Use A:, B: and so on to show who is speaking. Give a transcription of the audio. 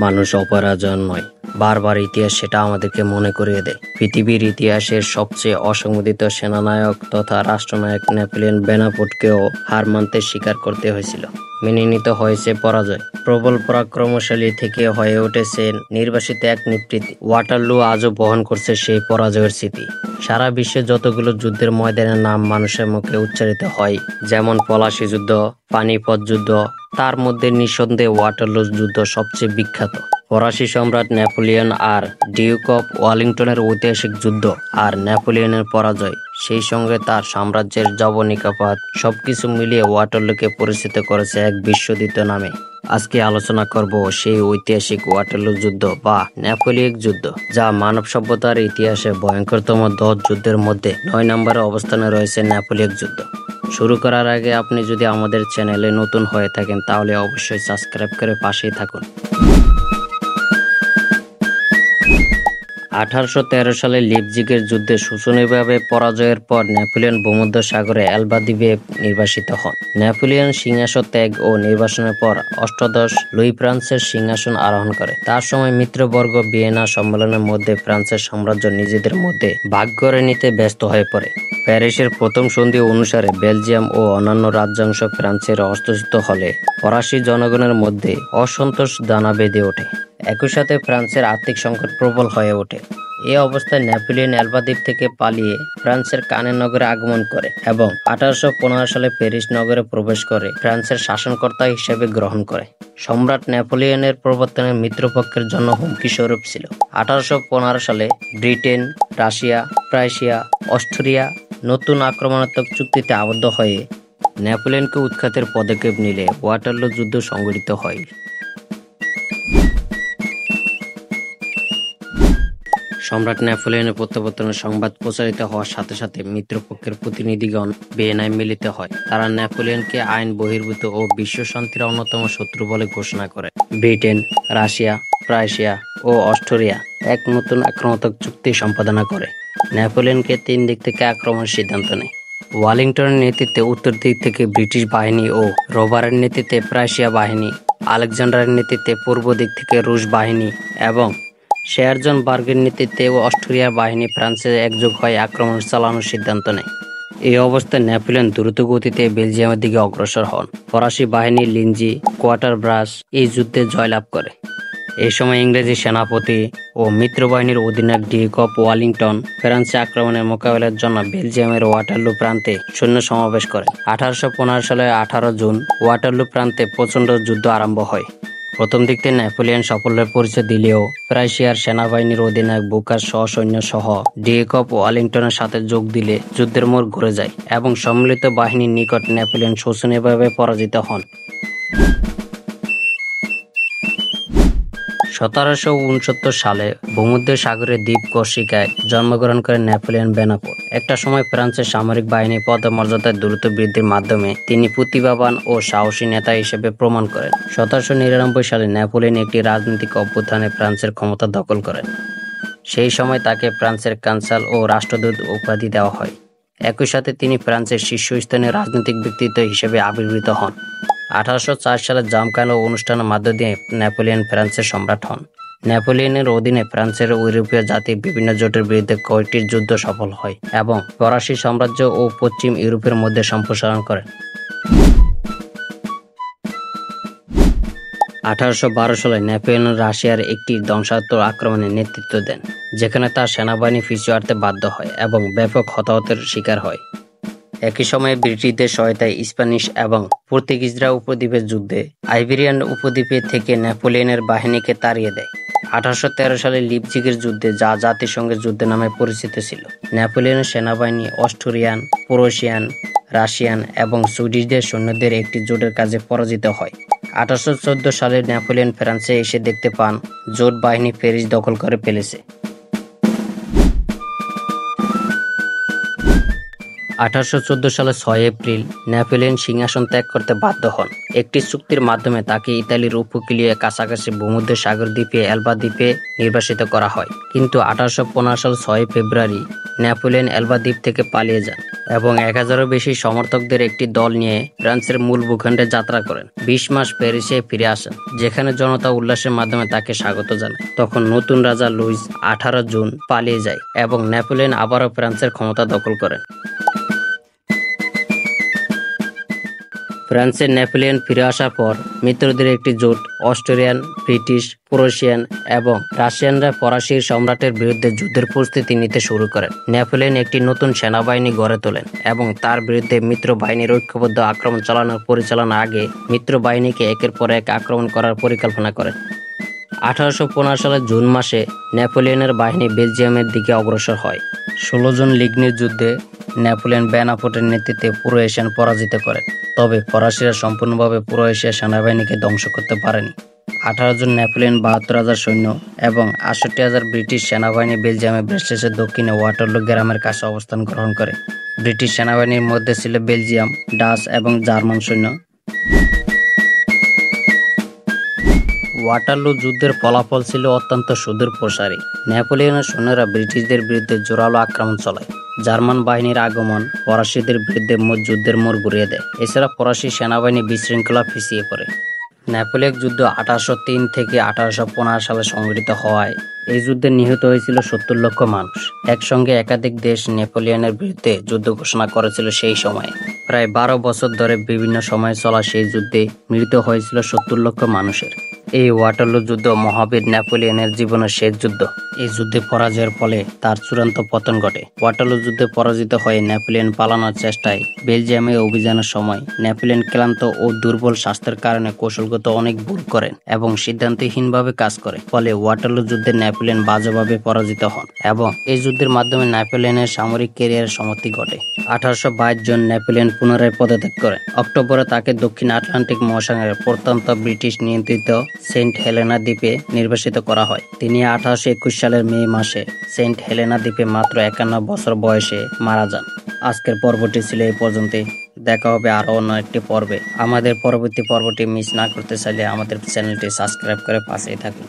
A: মানুষ অপরাজয় নয়, বারবার ইতিহাস সেটা আমাদেরকে মনে করিয়ে দেয়। পৃথিবীর ইতিহাসের সবচেয়ে অসংগঠিত সেনানায়ক তথা রাষ্ট্রনায়ক নেপোলিয়ন বোনাপার্টকেও হার মানতে স্বীকার করতে হয়েছিল, মেনে নিতে হয়েছে পরাজয়। প্রবল পরাক্রমশালী থেকে হয়ে উঠেছে নির্বাসিত এক নিবৃত্তি। ওয়াটারলু আজও বহন করছে সেই পরাজয়ের স্মৃতি। সারা বিশ্বে যতগুলো যুদ্ধের ময়দানের নাম মানুষের মুখে উচ্চারিত হয়, যেমন পলাশী যুদ্ধ, পানিপথ যুদ্ধ, তার মধ্যে নিঃসন্দেহে ওয়াটারলু যুদ্ধ সবচেয়ে বিখ্যাত। ফরাসি সম্রাট নেপোলিয়ন আর ডিউক অফ ওয়েলিংটনের ঐতিহাসিক যুদ্ধ আর নেপোলিয়নের পরাজয়, সেই সঙ্গে তার সাম্রাজ্যের যবনিকাপাত, সবকিছু মিলিয়ে ওয়াটারলুকে পরিচিত করেছে এক বিশ্বদিত নামে। আজকে আলোচনা করব সেই ঐতিহাসিক ওয়াটারলু যুদ্ধ বা নেপোলিয়ন যুদ্ধ, যা মানব সভ্যতার ইতিহাসে ভয়ঙ্করতম 10 যুদ্ধের মধ্যে 9 নম্বরে অবস্থানে রয়েছে নেপোলিয়ন যুদ্ধ। শুরু করার আগে আপনি যদি আমাদের চ্যানেলে নতুন হয়ে থাকেন তাহলে অবশ্যই সাবস্ক্রাইব করে পাশেই থাকুন। 1813 সালে লিপজিগের যুদ্ধে শোচনীয়ভাবে পরাজয়ের পর নেপোলিয়ন ভূমধ্যসাগরে এলবা দ্বীপে নির্বাসিত হন। নেপোলিয়ন সিংহাসন ত্যাগ ও নির্বাসনের পর অষ্টাদশ লুই ফ্রান্সের সিংহাসন আরোহণ করে। তার সময় মিত্রবর্গ ভিয়েনা সম্মেলনের মধ্যে ফ্রান্সের সাম্রাজ্য নিজেদের মধ্যে ভাগ করে নিতে ব্যস্ত হয়ে পড়ে। প্যারিসের প্রথম সন্ধি অনুসারে বেলজিয়াম ও অন্যান্য রাজ্যাংশ ফ্রান্সের হস্তচ্যুত হলে ফরাসি জনগণের মধ্যে অসন্তোষ দানা বেঁধে ওঠে। একই সাথে ফ্রান্সের আর্থিক সংকট প্রবল হয়ে ওঠে। এই অবস্থায় নেপোলিয়ন এলবা দ্বীপ থেকে পালিয়ে ফ্রান্সের কানের নগরে আগমন করে এবং 1815 সালে প্যারিস নগরে প্রবেশ করে ফ্রান্সের শাসনকর্তা হিসেবে গ্রহণ করে। সম্রাট নেপোলিয়নের প্রবর্তনের মিত্রপক্ষের জন্য হুমকি স্বরূপ ছিল। 1815 সালে ব্রিটেন, রাশিয়া, প্রাশিয়া, অস্ট্রিয়া নতুন আক্রমণাত্মক চুক্তিতে আবদ্ধ হয়ে নেপোলিয়নকে উৎখাতের পদক্ষেপ নিলে ওয়াটারলু যুদ্ধ সংঘটিত হয়। সম্রাট নেপোলিয়নের প্রত্যাবর্তনের সংবাদ প্রচারিত হওয়ার সাথে সাথে মিত্রপক্ষের প্রতিনিধিগণ ভিয়েনায় মিলিত হয়। তারা নেপোলিয়নকে আইন বহির্ভূত ও বিশ্ব শান্তির অন্যতম শত্রু বলে ঘোষণা করে। ব্রিটেন, রাশিয়া, প্রাশিয়া ও অস্ট্রিয়া এক নতুন আক্রমণাত্মক চুক্তি সম্পাদনা করে নেপোলিয়নকে 3 দিক থেকে আক্রমণের সিদ্ধান্ত নেয়। ওয়েলিংটনের নেতৃত্বে উত্তর দিক থেকে ব্রিটিশ বাহিনী ও রোবারের নেতৃত্বে প্রাশিয়া বাহিনী, আলেকজান্ডারের নেতৃত্বে পূর্ব দিক থেকে রুশ বাহিনী এবং শেরজনবার্গের নেতৃত্বে অস্ট্রিয়ার বাহিনী ফ্রান্সে একযোগ হয়ে আক্রমণ চালানোর সিদ্ধান্ত নেয়। এই অবস্থায় নেপোলিয়ন দ্রুত গতিতে বেলজিয়ামের দিকে অগ্রসর হন। ফরাসি বাহিনী লিঞ্জি, কোয়ার্টারব্রাস এই যুদ্ধে জয়লাভ করে। এই সময় ইংরেজি সেনাপতি ও মিত্রবাহিনীর অধিনায়ক ডিউক অফ ওয়েলিংটন ফ্রান্সে আক্রমণের মোকাবেলার জন্য বেলজিয়ামের ওয়াটারলু প্রান্তে সৈন্য সমাবেশ করেন। 1815 সালের 18 জুন ওয়াটারলু প্রান্তে প্রচণ্ড যুদ্ধ আরম্ভ হয়। প্রথম দিক থেকে নেপোলিয়ন সাফল্যের পরিচয় দিলেও প্রাশিয়ার সেনাবাহিনীর অধিনায়ক বুকার সৈন্য সহ ডিউক অফ ওয়েলিংটনের সাথে যোগ দিলে যুদ্ধের মোড় ঘুরে যায় এবং সম্মিলিত বাহিনীর নিকট নেপোলিয়ন শোচনীয়ভাবে পরাজিত হন। 1769 সালে ভূমধ্যসাগরের দ্বীপ কর্সিকায় জন্মগ্রহণ করেন নেপোলিয়ন বোনাপার্ট। একটা সময় ফ্রান্সের সামরিক বাহিনী পদমর্যাদায় দ্রুত বৃদ্ধির মাধ্যমে তিনি প্রতিভাবান ও সাহসী নেতা হিসেবে প্রমাণ করেন। 1799 সালে নেপোলিয়ন একটি রাজনৈতিক অভ্যুত্থানে ফ্রান্সের ক্ষমতা দখল করেন। সেই সময় তাকে ফ্রান্সের কানসাল ও রাষ্ট্রদূত উপাধি দেওয়া হয়। একই সাথে তিনি ফ্রান্সের শীর্ষস্থানীয় রাজনৈতিক ব্যক্তিত্ব হিসেবে আবির্ভূত হন। 1804 সালে জমকালো অনুষ্ঠানের মধ্য দিয়ে নেপোলিয়ন ফ্রান্সের সম্রাট হন। নেপোলিয়নের অধীনে ফ্রান্সের ইউরোপীয় জাতি বিভিন্ন জোটের বিরুদ্ধে কয়েকটি যুদ্ধ সফল হয় এবং ফরাসি সাম্রাজ্য ও পশ্চিম ইউরোপের মধ্যে সম্প্রসারণ করেন। 1812 সালে নেপোলিয়ন রাশিয়ার একটি ধ্বংসাত্মক আক্রমণের নেতৃত্ব দেন, যেখানে তার সেনাবাহিনী পিছু হটতে বাধ্য হয় এবং ব্যাপক হতাহতের শিকার হয়। একই সময়ে ব্রিটিশদের সহায়তায় স্প্যানিশ এবং পর্তুগিজরা উপদ্বীপের যুদ্ধে আইবেরিয়ান উপদ্বীপে থেকে নেপোলিয়নের বাহিনীকে তাড়িয়ে দেয়। 1813 সালে লিপজিগের যুদ্ধে, যা জাতিসংঘের যুদ্ধ নামে পরিচিত ছিল, নেপোলিয়নের সেনাবাহিনী অস্ট্রিয়ান, প্রুশিয়ান, রাশিয়ান এবং সুইডিশদের সৈন্যদের একটি জোটের কাছে পরাজিত হয়। 1814 সালে নেপোলিয়ন ফ্রান্সে এসে দেখতে পান জোট বাহিনী প্যারিস দখল করে ফেলেছে। 1814 সালে 6 এপ্রিল নেপোলিয়ন সিংহাসন ত্যাগ করতে বাধ্য হন। একটি চুক্তির মাধ্যমে তাকে ইতালির উপকূলীয় কাছাকাছি ভূমধ্যসাগর দ্বীপে এলবা দ্বীপে নির্বাসিত করা হয়। কিন্তু 1815 সাল 6 ফেব্রুয়ারি নেপোলিয়ন এলবা দ্বীপ থেকে পালিয়ে যান এবং 1000-এরও বেশি সমর্থকদের একটি দল নিয়ে ফ্রান্সের মূল ভূখণ্ডে যাত্রা করেন। 20 মাস প্যারিসে ফিরে আসেন, যেখানে জনতা উল্লাসের মাধ্যমে তাকে স্বাগত জানায়। তখন নতুন রাজা লুইস 18 জুন পালিয়ে যায় এবং নেপোলিয়ন আবারও ফ্রান্সের ক্ষমতা দখল করেন। ফ্রান্সের নেপোলিয়ন ফিরে আসার পর মিত্রদের একটি জোট অস্ট্রিয়ান, ব্রিটিশ, প্রুশিয়ান এবং রাশিয়ানরা ফরাসি সম্রাটের বিরুদ্ধে যুদ্ধের প্রস্তুতি নিতে শুরু করেন। নেপোলিয়ন একটি নতুন সেনাবাহিনী গড়ে তোলেন এবং তার বিরুদ্ধে মিত্র বাহিনীর ঐক্যবদ্ধ আক্রমণ চালানোর পরিচালনার আগে মিত্র বাহিনীকে একের পর এক আক্রমণ করার পরিকল্পনা করেন। 1815 সালের জুন মাসে নেপোলিয়নের বাহিনী বেলজিয়ামের দিকে অগ্রসর হয়। 16 জন লিগনির যুদ্ধে নেপোলিয়ন বেনাপোর্টের নেতৃত্বে পুরো এশিয়ান পরাজিত করেন। তবে ফরাসিরা সম্পূর্ণভাবে পুরো এশিয়া সেনাবাহিনীকে ধ্বংস করতে পারেনি। 18 জন নেপোলিয়ন 72,000 সৈন্য এবং 68,000 ব্রিটিশ সেনাবাহিনী বেলজিয়ামের ব্রেসলেসের দক্ষিণে ওয়াটারলু গ্রামের কাছে অবস্থান গ্রহণ করে। ব্রিটিশ সেনাবাহিনীর মধ্যে ছিল বেলজিয়াম, ডাচ এবং জার্মান সৈন্য। ওয়াটারলু যুদ্ধের ফলাফল ছিল অত্যন্ত সুদূর প্রসারী। নেপোলিয়নের সৈন্যরা ব্রিটিশদের বিরুদ্ধে জোরালো আক্রমণ চালায়। জার্মান বাহিনীর আগমন ফরাসিদের বিরুদ্ধে যুদ্ধের মোড় ঘুরিয়ে দেয়। এছাড়া ফরাসি সেনাবাহিনী বিশৃঙ্খলা পিছিয়ে পড়ে। নেপোলিয়ন যুদ্ধ 1803 থেকে 1815 সালে সংঘটিত হওয়ায় এই যুদ্ধে নিহত হয়েছিল 70 লক্ষ মানুষ। একসঙ্গে একাধিক দেশ নেপোলিয়নের বিরুদ্ধে যুদ্ধ ঘোষণা করেছিল। সেই সময়ে প্রায় 12 বছর ধরে বিভিন্ন সময়ে চলা সেই যুদ্ধে মৃত্যু হয়েছিল 70 লক্ষ মানুষের। এই ওয়াটারলু যুদ্ধ মহাবীর নেপোলিয়নের জীবনের শেষ যুদ্ধ। এই যুদ্ধে পরাজয়ের ফলে তার চূড়ান্ত পতন ঘটে। ওয়াটারলু যুদ্ধে পরাজিত হয়ে নেপোলিয়ন পালানোর চেষ্টায় বেলজিয়ামে অভিযানের সময় নেপোলিয়ন ক্লান্ত ও দুর্বল স্বাস্থ্যের কারণে কৌশলগত অনেক ভুল করেন এবং সিদ্ধান্তহীনভাবে কাজ করে। ফলে ওয়াটারলু যুদ্ধে নেপোলিয়ন বাজেভাবে পরাজিত হন এবং এই যুদ্ধের মাধ্যমে নেপোলিয়নের সামরিক ক্যারিয়ারের সমাপ্তি ঘটে। 1822 জন নেপোলিয়ন পুনরায় পদত্যাগ করেন। অক্টোবরে তাকে দক্ষিণ আটলান্টিক মহাসাগরের প্রত্যন্ত ব্রিটিশ নিয়ন্ত্রিত সেন্ট হেলেনা দ্বীপে নির্বাসিত করা হয়। তিনি 1821 সালের মে মাসে সেন্ট হেলেনা দ্বীপে মাত্র 51 বছর বয়সে মারা যান। আজকের পর্বটি ছিল এই পর্যন্তই। দেখা হবে আরো অন্য একটি পর্বে। আমাদের পরবর্তী পর্বটি মিস না করতে চাইলে আমাদের চ্যানেলটি সাবস্ক্রাইব করে পাশেই থাকুন।